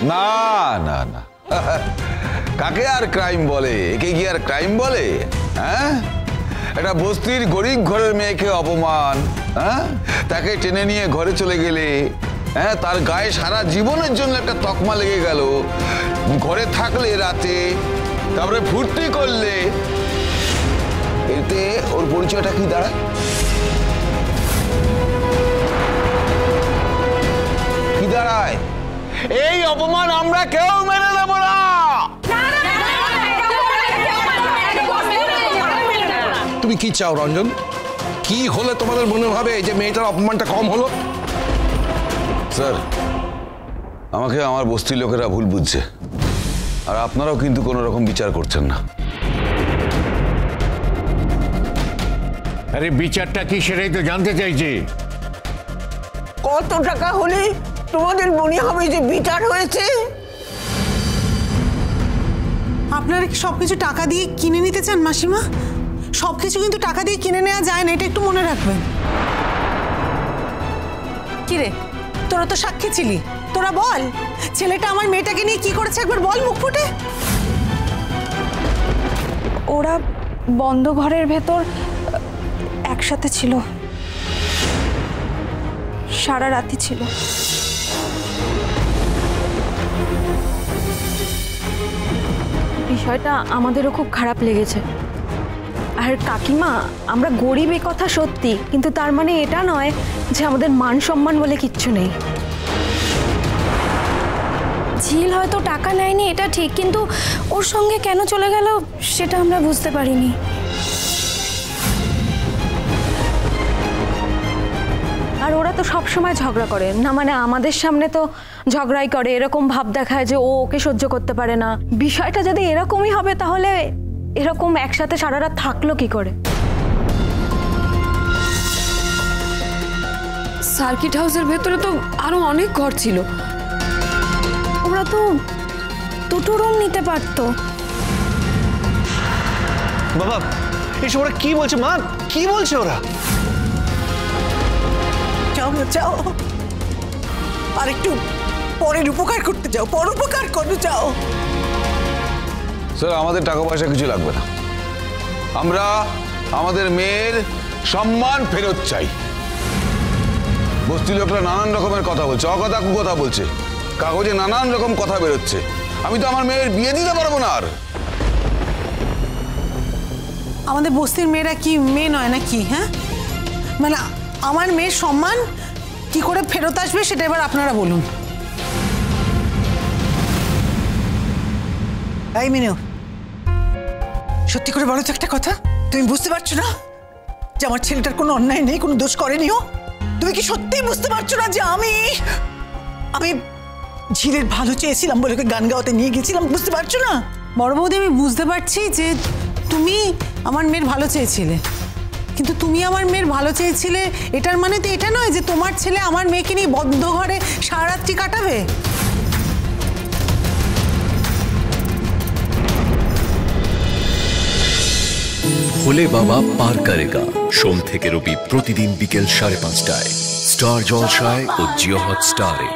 না না না, কাকে আর ক্রাইম বলে? একে কি আর ক্রাইম বলে? হ্যাঁ, একটা বস্তির গরিব ঘরের মেয়েকে অপমান, হ্যাঁ, তাকে টেনে নিয়ে ঘরে চলে গেলে, হ্যাঁ, তার গায়ে সারা জীবনের জন্য একটা তকমা লেগে গেল। ঘরে থাকলে রাতে, তারপরে ফুর্তি করলে, এতে ওর পরিচয়টা কি দাঁড়ায়? কি দাঁড়ায়? এই অপমান আমরা কেউ মেনে নেব না। তুমি কি চাও রঞ্জন? কি হলে তোমাদের মনে হবে যে মেয়েটার অপমানটা কম হলো? স্যার, আমাকে আমার বস্তির লোকেরা ভুল বুঝছে, আর আপনারাও কিন্তু কোনো রকম বিচার করছেন না। আরে বিচারটা কি সেটাই তো জানতে চাইছি। কত টাকা হলে তোমাদের মনে হবে যে বিচার হয়েছে? আপনারা কি সবকিছু টাকা দিয়ে কিনে নিতে চান মাসিমা? সবকিছু কিন্তু টাকা দিয়ে কিনে নেওয়া যায় না, এটা একটু মনে রাখবেন। কিরে, তোরা তো সাক্ষী ছিলি, তোরা বল, ছেলেটা আমার মেয়েটাকে নিয়ে কি করেছে একবার বল মুখ ফুটে। ওরা বন্ধ ঘরের ভেতর একসাথে ছিল, সারা রাতই ছিল। বিষয়টা আমাদেরও খুব খারাপ লেগেছে। আর কাকিমা, আমরা গরিব এ কথা সত্যি, কিন্তু তার মানে এটা নয় যে আমাদের মান সম্মান বলে কিচ্ছু নেই। ঝিল হয়তো টাকা নেয়নি এটা ঠিক, কিন্তু ওর সঙ্গে কেন চলে গেল সেটা আমরা বুঝতে পারিনি। আর ওরা তো সব সময় ঝগড়া করে না, মানে আমাদের সামনে তো ঝগড়াই করে, এরকম ভাব দেখায় যে ও ওকে সহ্য করতে পারে না। বিষয়টা যদি এরকমই হবে তাহলে এরকম একসাথে সারা রাত থাকলো কি করে? সার্কিট হাউসের ভেতরে তো আরো অনেক ঘর ছিল, ওরা তো দুটো রুম নিতে পারতো। বাবা, এসব ওরা কি বলছে? মা, কি বলছে ওরা? যাও যাও, আর একটু পরের উপকার করতে যাও, পরোপকার করতে যাও। স্যার, আমাদের টাকা পয়সা কিছু লাগবে না, আমরা আমাদের মেয়ের সম্মান ফেরত চাই। বস্তির লোকরা নানান রকমের কথা বলছে, অকথা কুকথা বলছে, কাগজে নানান রকম কথা বেরোচ্ছে। আমি তো আমার মেয়ের বিয়ে দিতে পারবো না। আর আমাদের বস্তির মেয়েরা কি মেয়ে নয় নাকি? হ্যাঁ, মানে আমার মেয়ের সম্মান কি করে ফেরত আসবে সেটা এবার আপনারা বলুন। এই মিনু, সত্যি করে বলো তো একটা কথা, তুমি বুঝতে পারছো না যে আমার ছেলেটার কোনো অন্যায় নেই, কোনো দোষ করেনি ও? তুমি কি সত্যিই বুঝতে পারছো না যে আমি ঝিলের ভালো চেয়েছিলাম বলে ওকে গান গাওয়াতে নিয়ে গেছিলাম? বুঝতে পারছো না? বড় বৌদি, আমি বুঝতে পারছি যে তুমি আমার মেয়ের ভালো চেয়েছিলে, কিন্তু তুমি আমার মেয়ের ভালো চেয়েছিলে এটার মানে তো এটা নয় যে তোমার ছেলে আমার মেয়েকে নিয়ে বদ্ধ ঘরে সারা রাত্রি কাটাবে। ভোলে বাবা পার করেগা, সোম থেকে রবি প্রতিদিন বিকেল 5:30টায় স্টার জলসায় ও জিও হটস্টারে।